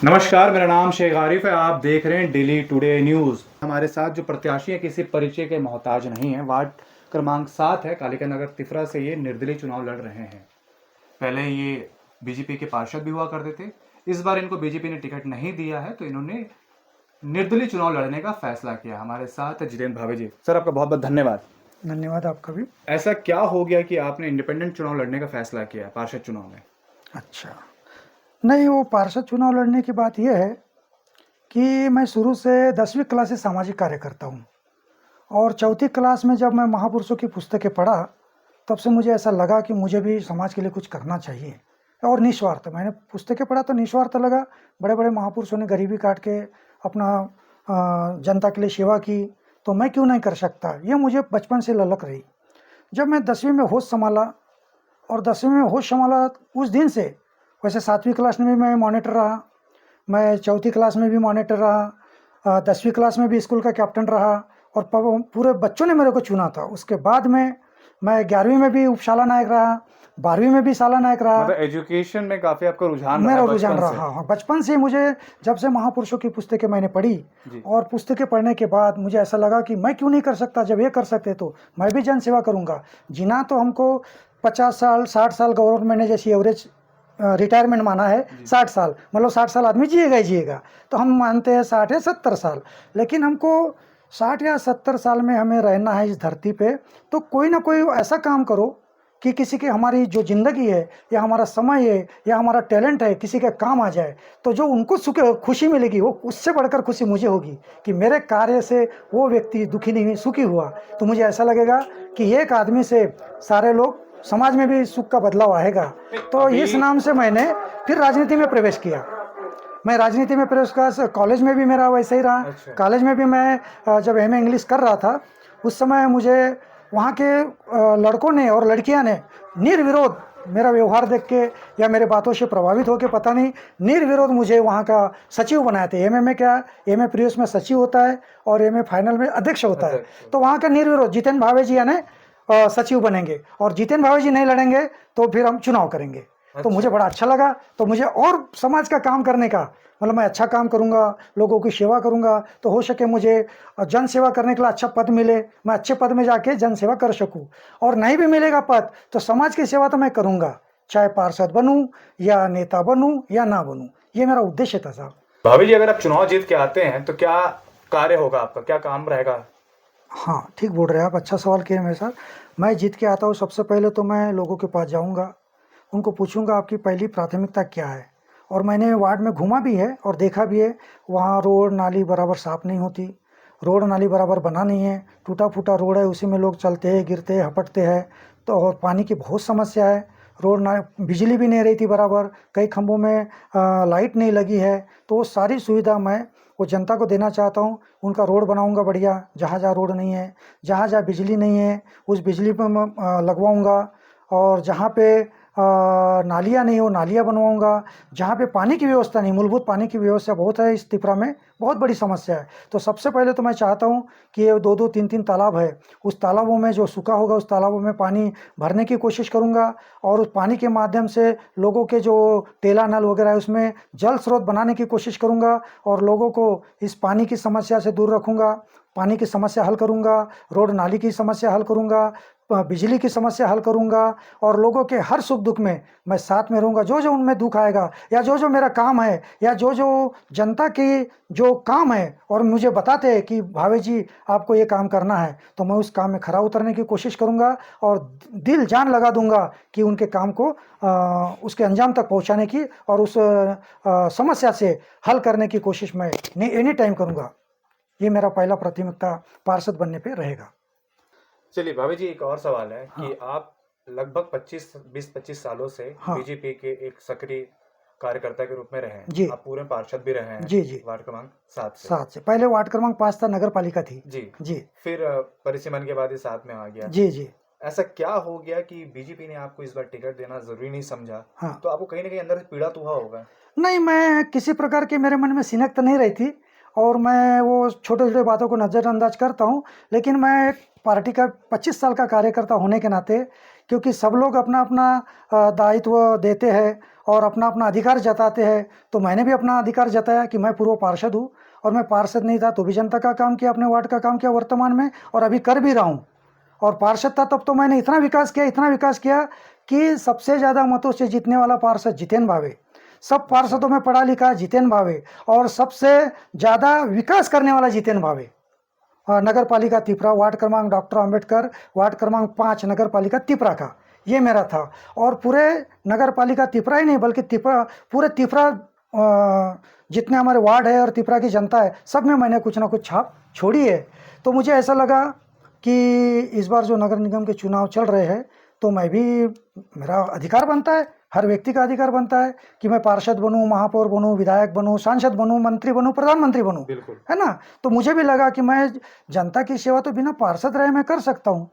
नमस्कार, मेरा नाम शेख आरिफ है। आप देख रहे हैं डेली टुडे न्यूज़। हमारे साथ जो प्रत्याशी हैं किसी परिचय के मोहताज नहीं हैं। वार्ड क्रमांक 7 है, कालिका नगर तिफरा से ये निर्दलीय चुनाव लड़ रहे हैं। पहले ये बीजेपी के पार्षद भी हुआ करते थे। इस बार इनको बीजेपी ने टिकट नहीं दिया है तो इन्होंने निर्दलीय चुनाव लड़ने का फैसला किया। हमारे साथ जितेंद्र भावे जी। सर, आपका बहुत बहुत धन्यवाद। धन्यवाद आपका भी। ऐसा क्या हो गया कि आपने इंडिपेंडेंट चुनाव लड़ने का फैसला किया पार्षद चुनाव में? अच्छा, नहीं, वो पार्षद चुनाव लड़ने की बात यह है कि मैं शुरू से 10वीं क्लास से सामाजिक कार्य करता हूँ और चौथी क्लास में जब मैं महापुरुषों की पुस्तकें पढ़ा तब से मुझे ऐसा लगा कि मुझे भी समाज के लिए कुछ करना चाहिए और निस्वार्थ। मैंने पुस्तकें पढ़ा तो निस्वार्थ लगा। बड़े बड़े महापुरुषों ने गरीबी काट के अपना जनता के लिए सेवा की, तो मैं क्यों नहीं कर सकता, ये मुझे बचपन से ललक रही। जब मैं 10वीं में होश संभाला और 10वीं में होश संभाला उस दिन से, वैसे 7वीं क्लास में भी मैं मॉनिटर रहा, मैं चौथी क्लास में भी मॉनिटर रहा, 10वीं क्लास में भी स्कूल का कैप्टन रहा और पूरे बच्चों ने मेरे को चुना था। उसके बाद में मैं 11वीं में भी उपशाला नायक रहा, 12वीं में भी साला नायक रहा। मतलब एजुकेशन में काफी आपका रुझान मेरा रहा रुझान बचपन से? रहा, हाँ, बचपन से मुझे, जब से महापुरुषों की पुस्तकें मैंने पढ़ी जी। और पुस्तकें पढ़ने के बाद मुझे ऐसा लगा कि मैं क्यों नहीं कर सकता, जब ये कर सकते तो मैं भी जन सेवा करूँगा। जीना तो हमको 50 साल 60 साल गवर्नमेंट ने जैसी एवरेज रिटायरमेंट माना है, 60 साल, मतलब 60 साल आदमी जिएगा ही जिएगा, तो हम मानते हैं 60 या 70 साल। लेकिन हमको 60 या 70 साल में हमें रहना है इस धरती पे, तो कोई ना कोई ऐसा काम करो कि किसी की, हमारी जो ज़िंदगी है या हमारा समय है या हमारा टैलेंट है, किसी के काम आ जाए, तो जो उनको खुशी मिलेगी वो उससे बढ़कर खुशी मुझे होगी कि मेरे कार्य से वो व्यक्ति दुखी नहीं सुखी हुआ। तो मुझे ऐसा लगेगा कि एक आदमी से सारे लोग, समाज में भी सुख का बदलाव आएगा। तो इस नाम से मैंने फिर राजनीति में प्रवेश किया। मैं राजनीति में प्रवेश किया, कॉलेज में भी मेरा वैसे ही रहा। अच्छा। कॉलेज में भी मैं जब एमए इंग्लिश कर रहा था उस समय मुझे वहाँ के लड़कों ने और लड़कियाँ ने निर्विरोध मेरा व्यवहार देख के या मेरे बातों से प्रभावित होकर, पता नहीं, निर्विरोध मुझे वहाँ का सचिव बनाए थे। एमए में क्या, एमए प्रीवियस में सचिव होता है और एमए फाइनल में अध्यक्ष होता है। तो वहाँ का निर्विरोध जितेंद्र भावे जी यानी सचिव बनेंगे और जितेंद्र भावे जी नहीं लड़ेंगे तो फिर हम चुनाव करेंगे। तो मुझे बड़ा अच्छा लगा, तो मुझे और समाज का काम करने का, मतलब मैं अच्छा काम करूंगा, लोगों की सेवा करूंगा, तो हो सके मुझे जन सेवा करने के लिए अच्छा पद मिले, मैं अच्छे पद में जाके जन सेवा कर सकूं। और नहीं भी मिलेगा पद तो समाज की सेवा तो मैं करूंगा, चाहे पार्षद बनूं या नेता बनूं या ना बनूं, ये मेरा उद्देश्य था साहब। भाभी जी, अगर आप चुनाव जीत के आते हैं तो क्या कार्य होगा आपका, क्या काम रहेगा? हाँ, ठीक बोल रहे हैं आप, अच्छा सवाल किए मेरे साथ। मैं जीत के आता हूँ, सबसे पहले तो मैं लोगों के पास जाऊँगा, उनको पूछूंगा आपकी पहली प्राथमिकता क्या है। और मैंने वार्ड में घूमा भी है और देखा भी है, वहाँ रोड नाली बराबर साफ़ नहीं होती, रोड नाली बराबर बना नहीं है, टूटा फूटा रोड है, उसी में लोग चलते हैं, गिरते हैं, हपटते हैं। तो और पानी की बहुत समस्या है, रोड ना, बिजली भी नहीं रही थी बराबर, कई खंभों में लाइट नहीं लगी है। तो वो सारी सुविधा मैं वो जनता को देना चाहता हूँ। उनका रोड बनाऊंगा बढ़िया, जहाँ जहाँ रोड नहीं है, जहाँ जहाँ बिजली नहीं है उस बिजली पर मैं लगवाऊंगा, और जहाँ पे नालियाँ नहीं हो नालियाँ बनवाऊंगा, जहाँ पे पानी की व्यवस्था नहीं, मूलभूत पानी की व्यवस्था बहुत है इस त्रिपुरा में, बहुत बड़ी समस्या है। तो सबसे पहले तो मैं चाहता हूँ कि ये 2-2 3-3 तालाब है, उस तालाबों में जो सूखा होगा उस तालाबों में पानी भरने की कोशिश करूँगा और उस पानी के माध्यम से लोगों के जो टेला नल वगैरह है उसमें जल स्रोत बनाने की कोशिश करूँगा और लोगों को इस पानी की समस्या से दूर रखूँगा, पानी की समस्या हल करूँगा, रोड नाली की समस्या हल करूँगा, बिजली की समस्या हल करूँगा और लोगों के हर सुख दुख में मैं साथ में रहूँगा। जो जो उनमें दुख आएगा या जो जो मेरा काम है या जो जो जनता की जो काम है और मुझे बताते हैं कि भावे जी आपको ये काम करना है, तो मैं उस काम में खरा उतरने की कोशिश करूँगा और दिल जान लगा दूंगा कि उनके काम को उसके अंजाम तक पहुँचाने की और उस समस्या से हल करने की कोशिश मैं एनी टाइम करूँगा। ये मेरा पहला प्राथमिकता पार्षद बनने पे रहेगा। चलिए भाभी जी, एक और सवाल है कि हाँ। आप लगभग 20-25 सालों से हाँ। बीजेपी के एक सक्रिय कार्यकर्ता के रूप में रहे हैं। जी। आप पूर्व पार्षद भी रहे हैं। जी जी। वार्ड क्रमांक 7 से। 7 से पहले वार्ड क्रमांक 5 था, नगर पालिका थी। जी। जी फिर परिसीमन के बाद ये 7 में आ गया। जी। जी। ऐसा क्या हो गया कि बीजेपी ने आपको इस बार टिकट देना जरूरी नहीं समझा? हाँ। तो आपको कहीं ना कहीं अंदर से पीड़ा तो हुआ होगा। नहीं, मैं किसी प्रकार की मेरे मन में सिनक तो नहीं रही थी और मैं वो छोटे छोटे बातों को नज़रअंदाज करता हूँ, लेकिन मैं एक पार्टी का 25 साल का कार्यकर्ता होने के नाते क्योंकि सब लोग अपना अपना दायित्व देते हैं और अपना अपना अधिकार जताते हैं। तो मैंने भी अपना अधिकार जताया कि मैं पूर्व पार्षद हूँ, और मैं पार्षद नहीं था तो भी जनता का काम किया, अपने वार्ड का काम किया वर्तमान में, और अभी कर भी रहा हूँ। और पार्षद था तब तो मैंने इतना विकास किया कि सबसे ज़्यादा मतों से जीतने वाला पार्षद जितेन भावे। सब पार्षदों में पढ़ा लिखा जितेन भावे, और सबसे ज़्यादा विकास करने वाला जितेन भावे। नगर पालिका तिपरा, वार्ड क्रमांक डॉक्टर अंबेडकर, वार्ड क्रमांक 5 नगर पालिका तिपरा का ये मेरा था। और पूरे नगर पालिका तिपरा ही नहीं बल्कि पूरे तिपरा जितने हमारे वार्ड है और तिपरा की जनता है, सब में मैंने कुछ ना कुछ छाप छोड़ी है। तो मुझे ऐसा लगा कि इस बार जो नगर निगम के चुनाव चल रहे हैं, तो मैं भी, मेरा अधिकार बनता है, हर व्यक्ति का अधिकार बनता है कि मैं पार्षद बनूं, महापौर बनूं, विधायक बनूं, सांसद बनूं, मंत्री बनूं, प्रधानमंत्री बनूं, है ना। तो मुझे भी लगा कि मैं जनता की सेवा तो बिना पार्षद रहे मैं कर सकता हूं।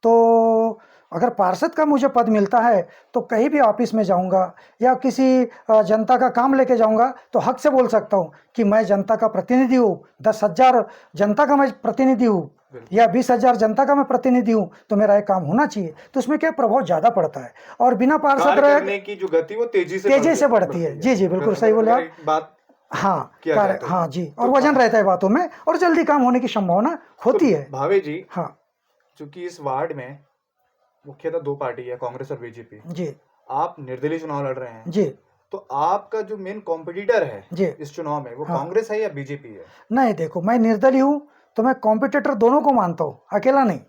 तो अगर पार्षद का मुझे पद मिलता है तो कहीं भी ऑफिस में जाऊंगा या किसी जनता का काम लेके जाऊंगा तो हक से बोल सकता हूं कि मैं जनता का प्रतिनिधि हूं। 10,000 जनता का मैं प्रतिनिधि हूं या 20,000 जनता का मैं प्रतिनिधि हूं, तो मेरा एक काम होना चाहिए। तो उसमें क्या प्रभाव ज्यादा पड़ता है, और बिना पार्षद रहे करने की जो गति वो तेजी से बढ़ती है। जी बिल्कुल सही बोले आप। बात हाँ हाँ जी, और वजन रहता है बातों में और जल्दी काम होने की संभावना होती है। भावे जी, हाँ, चूंकि इस वार्ड में मुख्यतः 2 पार्टी है, कांग्रेस और बीजेपी जी, आप निर्दलीय चुनाव लड़ रहे हैं जी, तो आपका जो मेन कॉम्पिटिटर है जी, इस चुनाव में वो हाँ, कांग्रेस है या बीजेपी है? नहीं देखो, मैं निर्दलीय हूँ तो मैं कॉम्पिटिटर दोनों को मानता हूँ, अकेला नहीं।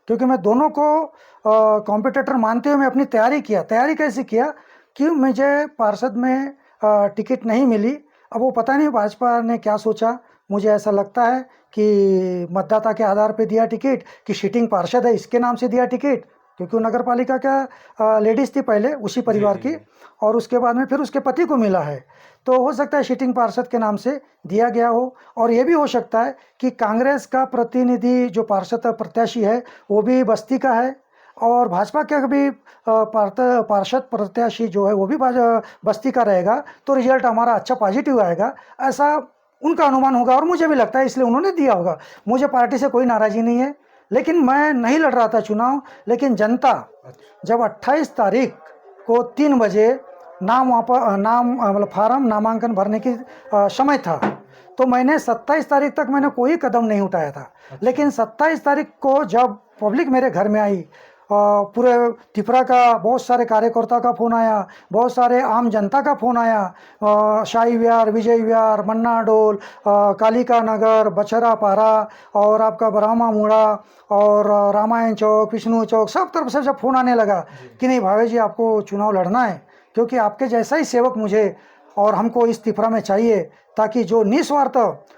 क्योंकि मैं दोनों को कॉम्पिटिटर मानते हुए मैं अपनी तैयारी कैसे किया कि मुझे पार्षद में टिकट नहीं मिली। अब वो पता नहीं भाजपा ने क्या सोचा, मुझे ऐसा लगता है कि मतदाता के आधार पे दिया टिकट, कि सिटिंग पार्षद है इसके नाम से दिया टिकट, क्योंकि वो नगर पालिका का लेडीज थी पहले उसी परिवार की, और उसके बाद में फिर उसके पति को मिला है। तो हो सकता है सिटिंग पार्षद के नाम से दिया गया हो, और ये भी हो सकता है कि कांग्रेस का प्रतिनिधि जो पार्षद प्रत्याशी है वो भी बस्ती का है, और भाजपा का भी पार्षद प्रत्याशी जो है वो भी बस्ती का रहेगा, तो रिजल्ट हमारा अच्छा पॉजिटिव आएगा, ऐसा उनका अनुमान होगा। और मुझे भी लगता है इसलिए उन्होंने दिया होगा। मुझे पार्टी से कोई नाराज़गी नहीं है, लेकिन मैं नहीं लड़ रहा था चुनाव। लेकिन जनता जब 28 तारीख को 3 बजे मतलब फार्म नामांकन भरने की समय था, तो मैंने 27 तारीख तक मैंने कोई कदम नहीं उठाया था। लेकिन 27 तारीख को जब पब्लिक मेरे घर में आई, पूरे तिपरा का बहुत सारे कार्यकर्ता का फ़ोन आया, बहुत सारे आम जनता का फ़ोन आया, शाही विहार, विजय विहार, मन्ना डोल, कालिका नगर, बछरा पारा और आपका ब्रह्मा मुड़ा और रामायण चौक, विष्णु चौक, सब तरफ से जब फ़ोन आने लगा कि नहीं भावे जी आपको चुनाव लड़ना है, क्योंकि आपके जैसा ही सेवक मुझे और हमको इस तिपरा में चाहिए, ताकि जो निस्वार्थ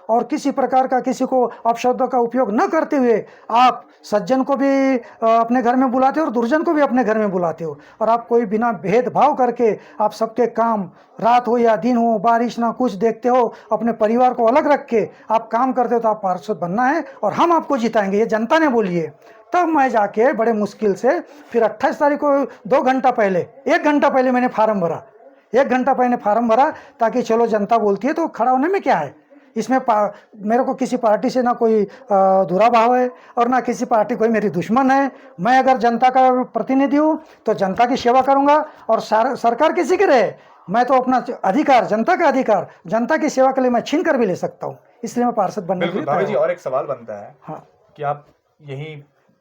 और किसी प्रकार का किसी को अपशब्दों का उपयोग न करते हुए आप सज्जन को भी अपने घर में बुलाते हो और दुर्जन को भी अपने घर में बुलाते हो, और आप कोई बिना भेदभाव करके आप सबके काम, रात हो या दिन हो, बारिश ना कुछ देखते हो, अपने परिवार को अलग रख के आप काम करते हो। तो आप पार्षद बनना है और हम आपको जिताएंगे, ये जनता ने बोली है। तब मैं जाके बड़े मुश्किल से फिर 28 तारीख को 2 घंटा पहले, 1 घंटा पहले मैंने फार्म भरा, 1 घंटा पहले फार्म भरा, ताकि चलो जनता बोलती है तो खड़ा होने में क्या है। इसमें मेरे को किसी पार्टी से ना कोई बुरा भाव है और ना किसी पार्टी कोई मेरी दुश्मन है। मैं अगर जनता का प्रतिनिधि हूँ तो जनता की सेवा करूँगा, और सरकार किसी की रहे, मैं तो अपना अधिकार, जनता का अधिकार, जनता की सेवा के लिए मैं छीन कर भी ले सकता हूँ। इसलिए मैं पार्षद बनने के लिए भावे जी, और एक सवाल बनता है हाँ कि आप यहीं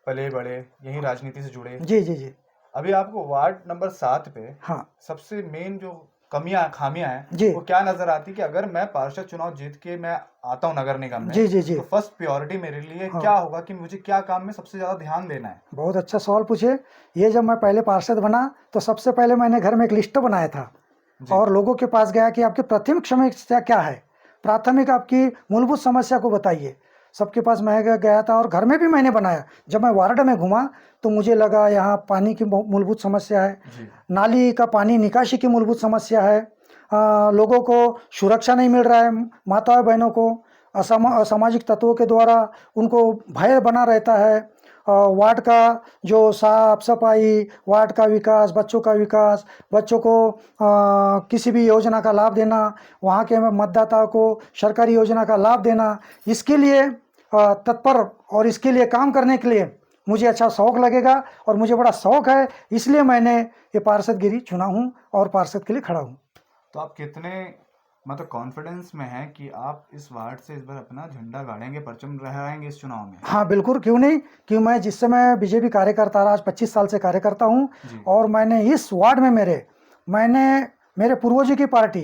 पले बड़े, यहीं राजनीति से जुड़े। जी जी जी। अभी आपको वार्ड नंबर 7 पे हाँ सबसे मेन जो खामियां जी। हैं वो क्या नजर आती कि अगर मैं पार्षद चुनाव जीत के मैं आता हूँ नगर निगम में, जी जी जी। तो फर्स्ट प्रायोरिटी मेरे लिए हाँ। क्या होगा कि मुझे क्या काम में सबसे ज्यादा ध्यान देना है? बहुत अच्छा सवाल पूछे। ये जब मैं पहले पार्षद बना तो सबसे पहले मैंने घर में एक लिस्ट बनाया था और लोगों के पास गया कि आपकी प्राथमिक समस्या क्या है, प्राथमिक आपकी मूलभूत समस्या को बताइए। सबके पास मैं गया था और घर में भी मैंने बनाया। जब मैं वार्ड में घूमा तो मुझे लगा यहाँ पानी की मूलभूत समस्या है, नाली का पानी निकासी की मूलभूत समस्या है, लोगों को सुरक्षा नहीं मिल रहा है, माताओं बहनों को असामाजिक तत्वों के द्वारा उनको भय बना रहता है, वार्ड का जो साफ सफाई, वार्ड का विकास, बच्चों का विकास, बच्चों को किसी भी योजना का लाभ देना, वहाँ के मतदाताओं को सरकारी योजना का लाभ देना, इसके लिए तत्पर और इसके लिए काम करने के लिए मुझे अच्छा शौक लगेगा और मुझे बड़ा शौक है, इसलिए मैंने ये पार्षदगिरी चुना हूँ और पार्षद के लिए खड़ा हूँ। तो आप कितने मतलब कॉन्फिडेंस में हैं कि आप इस वार्ड से इस बार अपना झंडा गाड़ेंगे, परचम लहराएंगे इस चुनाव में? हाँ बिल्कुल, क्यों नहीं, कि मैं जिस समय बीजेपी कार्यकर्ता रहा, आज 25 साल से कार्यकर्ता हूँ जी। और मैंने इस वार्ड में मैंने मेरे पूर्वजों की पार्टी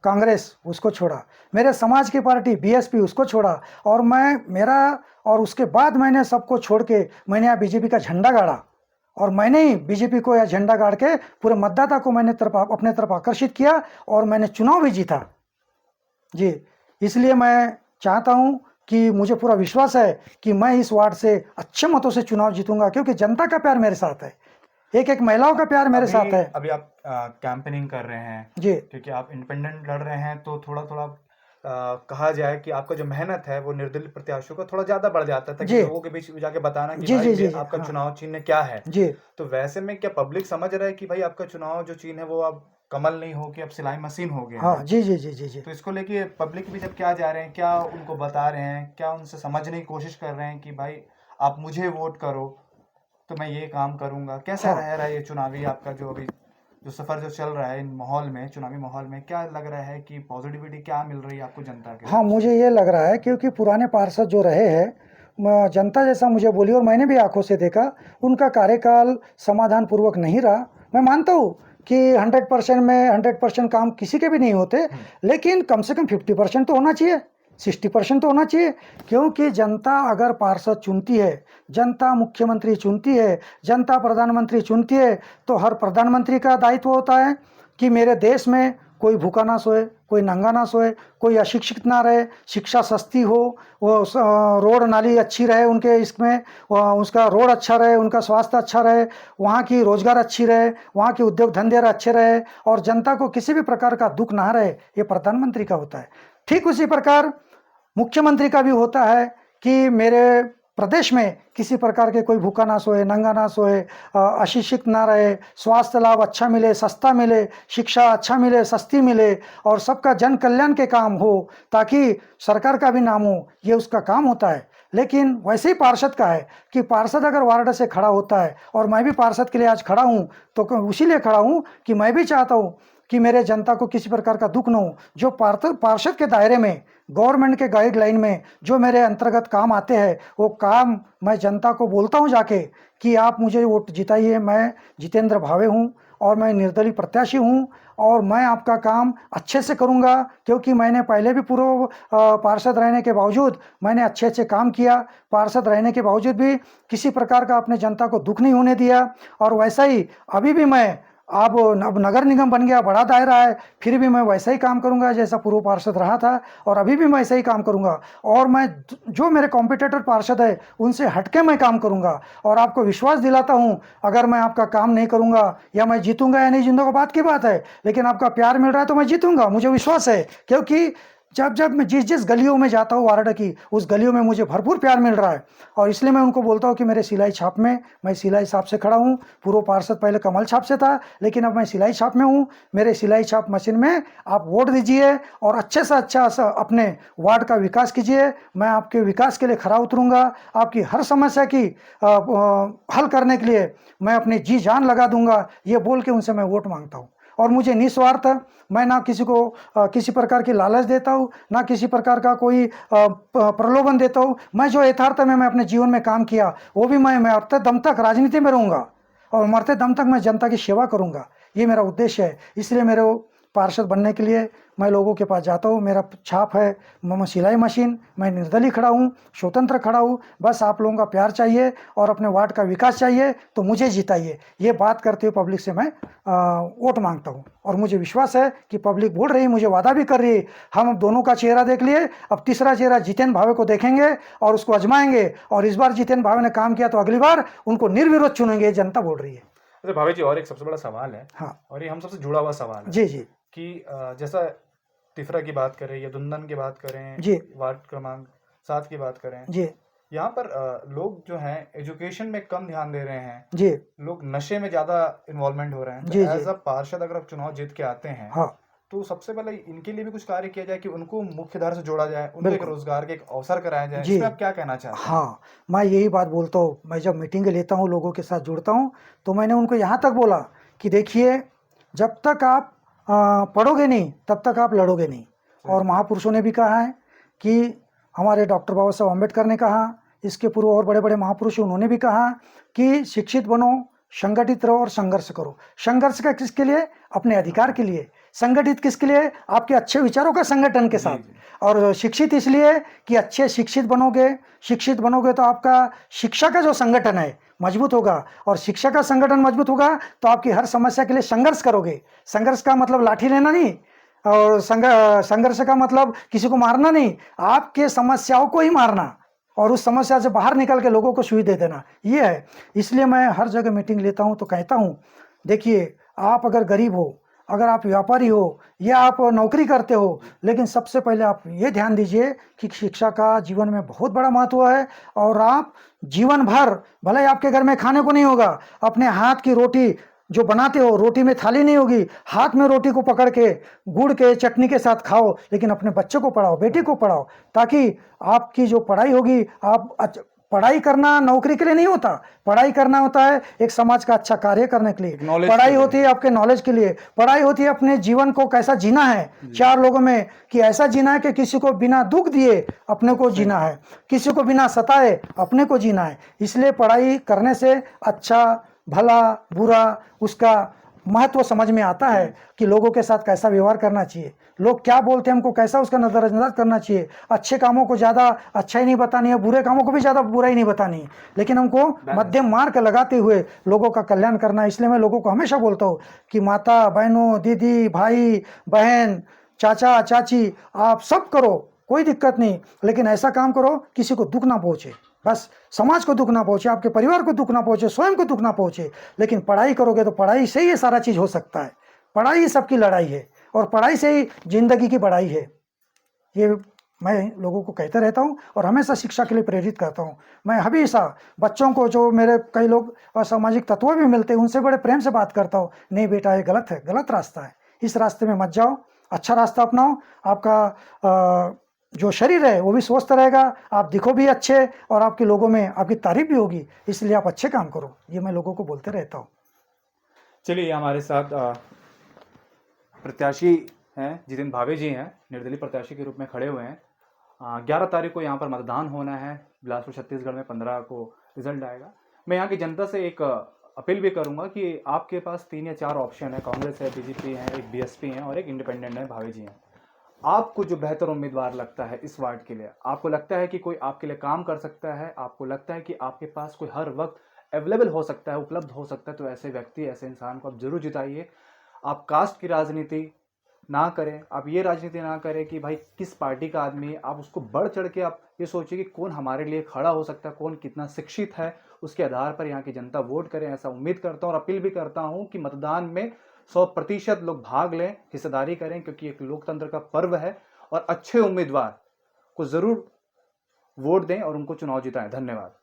कांग्रेस उसको छोड़ा, मेरे समाज की पार्टी बीएसपी उसको छोड़ा और और उसके बाद मैंने सबको छोड़ के मैंने यहाँ बीजेपी का झंडा गाड़ा और मैंने ही बीजेपी को यह झंडा गाड़ के पूरे मतदाता को मैंने अपने तरफ आकर्षित किया और मैंने चुनाव भी जीता जी। इसलिए मैं चाहता हूं कि मुझे पूरा विश्वास है कि मैं इस वार्ड से अच्छे मतों से चुनाव जीतूंगा, क्योंकि जनता का प्यार मेरे साथ है, एक एक महिलाओं का प्यार मेरे साथ है। अभी आप कैंपेनिंग कर रहे हैं जी क्योंकि आप इंडिपेंडेंट लड़ रहे हैं, तो थोड़ा थोड़ा कहा जाए कि आपका जो मेहनत है वो निर्दलीय प्रत्याशियों का थोड़ा ज्यादा बढ़ जाता है, ताकि जी लोगों के बीच जाके बताना कि जी भाई जी जी आपका हाँ चुनाव चिन्ह क्या है। जी तो वैसे में क्या पब्लिक समझ रहा है कि भाई आपका चुनाव जो चिन्ह है वो अब कमल नहीं हो कि अब सिलाई मशीन हो गया हाँ है? जी जी जी जी जी तो इसको लेके पब्लिक भी जब क्या जा रहे हैं, क्या उनको बता रहे हैं, क्या उनसे समझने की कोशिश कर रहे हैं कि भाई आप मुझे वोट करो तो मैं ये काम करूंगा? कैसा हाँ रह रहा है ये चुनावी आपका जो अभी जो सफर जो चल रहा है इन माहौल में, चुनावी माहौल में क्या लग रहा है कि पॉजिटिविटी क्या मिल रही है आपको जनता के हाँ, तरफ से? मुझे ये लग रहा है क्योंकि पुराने पार्षद जो रहे हैं, जनता जैसा मुझे बोली और मैंने भी आंखों से देखा, उनका कार्यकाल समाधान पूर्वक नहीं रहा। मैं मानता हूँ कि 100% में 100% काम किसी के भी नहीं होते, लेकिन कम से कम 50% तो होना चाहिए, 60% तो होना चाहिए, क्योंकि जनता अगर पार्षद चुनती है, जनता मुख्यमंत्री चुनती है, जनता प्रधानमंत्री चुनती है, तो हर प्रधानमंत्री का दायित्व होता है कि मेरे देश में कोई भूखा ना सोए, कोई नंगा ना सोए, कोई अशिक्षित ना रहे, शिक्षा सस्ती हो, वो रोड नाली अच्छी रहे उनके इसमें, उसका रोड अच्छा रहे, उनका स्वास्थ्य अच्छा रहे, वहाँ की रोजगार अच्छी रहे, वहाँ के उद्योग धंधे अच्छे रहे और जनता को किसी भी प्रकार का दुख ना रहे, ये प्रधानमंत्री का होता है। ठीक उसी प्रकार मुख्यमंत्री का भी होता है कि मेरे प्रदेश में किसी प्रकार के कोई भूखा ना सोए, नंगा ना सोए, अशिक्षित ना रहे, स्वास्थ्य लाभ अच्छा मिले, सस्ता मिले, शिक्षा अच्छा मिले, सस्ती मिले और सबका जन कल्याण के काम हो, ताकि सरकार का भी नाम हो, ये उसका काम होता है। लेकिन वैसे ही पार्षद का है कि पार्षद अगर वार्ड से खड़ा होता है, और मैं भी पार्षद के लिए आज खड़ा हूँ, तो उसी लिए खड़ा हूँ कि मैं भी चाहता हूँ कि मेरे जनता को किसी प्रकार का दुख न हो। जो पार्षद के दायरे में, गवर्नमेंट के गाइडलाइन में जो मेरे अंतर्गत काम आते हैं, वो काम मैं जनता को बोलता हूँ जाके कि आप मुझे वोट जिताइए, मैं जितेंद्र भावे हूँ और मैं निर्दलीय प्रत्याशी हूँ और मैं आपका काम अच्छे से करूँगा, क्योंकि मैंने पहले भी पूर्व पार्षद रहने के बावजूद मैंने अच्छे अच्छे काम किया, पार्षद रहने के बावजूद भी किसी प्रकार का अपने जनता को दुख नहीं होने दिया। और वैसा ही अभी भी मैं अब नगर निगम बन गया, बड़ा दायरा है, फिर भी मैं वैसा ही काम करूंगा जैसा पूर्व पार्षद रहा था और अभी भी मैं वैसा ही काम करूंगा और मैं जो मेरे कॉम्पिटिटर पार्षद है उनसे हटके मैं काम करूंगा। और आपको विश्वास दिलाता हूं, अगर मैं आपका काम नहीं करूंगा या मैं जीतूंगा या नहीं जीतूंगा बात की बात है, लेकिन आपका प्यार मिल रहा है तो मैं जीतूंगा, मुझे विश्वास है। क्योंकि जब मैं जिस गलियों में जाता हूँ वार्ड की, उस गलियों में मुझे भरपूर प्यार मिल रहा है और इसलिए मैं उनको बोलता हूँ कि मेरे सिलाई छाप में, मैं सिलाई छाप से खड़ा हूँ। पूर्व पार्षद पहले कमल छाप से था, लेकिन अब मैं सिलाई छाप में हूँ। मेरे सिलाई छाप मशीन में आप वोट दीजिए और अच्छे से अच्छा अपने वार्ड का विकास कीजिए। मैं आपके विकास के लिए खरा उतरूँगा, आपकी हर समस्या की हल करने के लिए मैं अपनी जी जान लगा दूंगा, ये बोल के उनसे मैं वोट मांगता हूँ। और मुझे निस्वार्थ, मैं ना किसी को किसी प्रकार की लालच देता हूँ, ना किसी प्रकार का कोई प्रलोभन देता हूँ। मैं जो यथार्थ में मैं अपने जीवन में काम किया वो भी मैं मरते दम तक राजनीति में रहूँगा और मरते दम तक मैं जनता की सेवा करूँगा, ये मेरा उद्देश्य है। इसलिए मेरे पार्षद बनने के लिए मैं लोगों के पास जाता हूँ। मेरा छाप है सिलाई मशीन, मैं निर्दलीय खड़ा हूँ, स्वतंत्र खड़ा हूँ। बस आप लोगों का प्यार चाहिए और अपने वार्ड का विकास चाहिए तो मुझे जिताइए, ये बात करते हुए पब्लिक से मैं वोट मांगता हूँ। और मुझे विश्वास है कि पब्लिक बोल रही है, मुझे वादा भी कर रही है। हम अब दोनों का चेहरा देख लिए, अब तीसरा चेहरा जितेंद्र भावे को देखेंगे और उसको आजमाएंगे और इस बार जितेंद्र भावे ने काम किया तो अगली बार उनको निर्विरोध चुनेंगे, जनता बोल रही है। अच्छा भावे जी, और एक सबसे बड़ा सवाल है, हाँ और ये हम सबसे जुड़ा हुआ सवाल है जी जी कि जैसा तिफरा की बात करें या दुंदन की बात करें, जी वार्ड क्रमांक 7 की बात करें, जी यहाँ पर लोग जो हैं एजुकेशन में कम ध्यान दे रहे हैं, जी लोग नशे में ज़्यादा इन्वॉल्वमेंट हो रहे हैं। तो जी जी एज अ पार्षद अगर आप चुनाव जीत के आते हैं हाँ तो सबसे पहले इनके लिए भी कुछ कार्य किया जाए कि उनको मुख्य धारा से जोड़ा जाए, उनको एक बिल्कुल। रोजगार के एक अवसर कराया जाए। जी। इसमें आप क्या कहना चाहते हैं? हाँ, मैं यही बात बोलता हूँ। मैं जब मीटिंगें लेता हूँ, लोगों के साथ जुड़ता हूँ, तो मैंने उनको यहाँ तक बोला कि देखिए, जब तक आप पढ़ोगे नहीं, तब तक आप लड़ोगे नहीं। और महापुरुषों ने भी कहा है कि हमारे डॉक्टर बाबा साहब अम्बेडकर ने कहा, इसके पूर्व और बड़े-बड़े महापुरुष उन्होंने भी कहा कि शिक्षित बनो, संगठित रहो और संघर्ष करो। संघर्ष का किसके लिए? अपने अधिकार के लिए। संगठित किसके लिए? आपके अच्छे विचारों का संगठन के साथ। और शिक्षित इसलिए कि अच्छे शिक्षित बनोगे तो आपका शिक्षा का जो संगठन है मजबूत होगा, और शिक्षा का संगठन मजबूत होगा तो आपकी हर समस्या के लिए संघर्ष करोगे। संघर्ष का मतलब लाठी लेना नहीं, और संघर्ष का मतलब किसी को मारना नहीं, आपके समस्याओं को ही मारना और उस समस्या से बाहर निकल के लोगों को सुई दे देना, ये है। इसलिए मैं हर जगह मीटिंग लेता हूँ तो कहता हूँ, देखिए, आप अगर गरीब हो, अगर आप व्यापारी हो या आप नौकरी करते हो, लेकिन सबसे पहले आप ये ध्यान दीजिए कि शिक्षा का जीवन में बहुत बड़ा महत्व है। और आप जीवन भर, भले ही आपके घर में खाने को नहीं होगा, अपने हाथ की रोटी जो बनाते हो, रोटी में थाली नहीं होगी, हाथ में रोटी को पकड़ के गुड़ के चटनी के साथ खाओ, लेकिन अपने बच्चों को पढ़ाओ, बेटी को पढ़ाओ, ताकि आपकी जो पढ़ाई होगी, पढ़ाई करना नौकरी के लिए नहीं होता, पढ़ाई करना होता है एक समाज का अच्छा कार्य करने के लिए। पढ़ाई होती है आपके नॉलेज के लिए, पढ़ाई होती है अपने जीवन को कैसा जीना है चार लोगों में, कि ऐसा जीना है कि किसी को बिना दुख दिए अपने को जीना है, किसी को बिना सताए अपने को जीना है। इसलिए पढ़ाई करने से अच्छा भला बुरा उसका महत्व समझ में आता है कि लोगों के साथ कैसा व्यवहार करना चाहिए, लोग क्या बोलते हैं हमको कैसा उसका नजरअंदाज करना चाहिए। अच्छे कामों को ज़्यादा अच्छाई नहीं बतानी है, बुरे कामों को भी ज़्यादा बुराई नहीं बतानी है, लेकिन हमको मध्यम मार्ग लगाते हुए लोगों का कल्याण करना है। इसलिए मैं लोगों को हमेशा बोलता हूँ कि माता बहनों, दीदी भाई बहन, चाचा चाची, आप सब करो, कोई दिक्कत नहीं, लेकिन ऐसा काम करो किसी को दुख ना पहुँचे, बस समाज को दुख ना पहुंचे, आपके परिवार को दुख ना पहुंचे, स्वयं को दुख ना पहुंचे। लेकिन पढ़ाई करोगे तो पढ़ाई से ही ये सारा चीज़ हो सकता है। पढ़ाई ही सबकी लड़ाई है और पढ़ाई से ही जिंदगी की बढ़ाई है। ये मैं लोगों को कहते रहता हूँ और हमेशा शिक्षा के लिए प्रेरित करता हूँ। मैं हमेशा बच्चों को, जो मेरे कई लोग असामाजिक तत्व भी मिलते हैं, उनसे बड़े प्रेम से बात करता हूँ, नहीं बेटा ये गलत है, गलत रास्ता है, इस रास्ते में मत जाओ, अच्छा रास्ता अपनाओ, आपका जो शरीर है वो भी स्वस्थ रहेगा, आप दिखो भी अच्छे और आपके लोगों में आपकी तारीफ भी होगी, इसलिए आप अच्छे काम करो। ये मैं लोगों को बोलते रहता हूँ। चलिए, हमारे साथ प्रत्याशी हैं, जितिन भावे जी हैं, निर्दलीय प्रत्याशी के रूप में खड़े हुए हैं। 11 तारीख को यहाँ पर मतदान होना है, बिलासपुर छत्तीसगढ़ में 15 को रिजल्ट आएगा। मैं यहाँ की जनता से एक अपील भी करूँगा कि आपके पास 3 या 4 ऑप्शन है, कांग्रेस है, बीजेपी है, एक बीएसपी है और एक इंडिपेंडेंट है, भावे जी हैं। आपको जो बेहतर उम्मीदवार लगता है इस वार्ड के लिए, आपको लगता है कि कोई आपके लिए काम कर सकता है, आपको लगता है कि आपके पास कोई हर वक्त अवेलेबल हो सकता है, उपलब्ध हो सकता है, तो ऐसे व्यक्ति, ऐसे इंसान को आप जरूर जिताइए। आप कास्ट की राजनीति ना करें, आप ये राजनीति ना करें कि भाई किस पार्टी का आदमी है, आप उसको बढ़ चढ़ के आप ये सोचिए कि कौन हमारे लिए खड़ा हो सकता है, कौन कितना शिक्षित है, उसके आधार पर यहाँ की जनता वोट करें, ऐसा उम्मीद करता हूँ। और अपील भी करता हूँ कि मतदान में 100% लोग भाग लें, हिस्सेदारी करें, क्योंकि एक लोकतंत्र का पर्व है और अच्छे उम्मीदवार को जरूर वोट दें और उनको चुनाव जिताएं। धन्यवाद।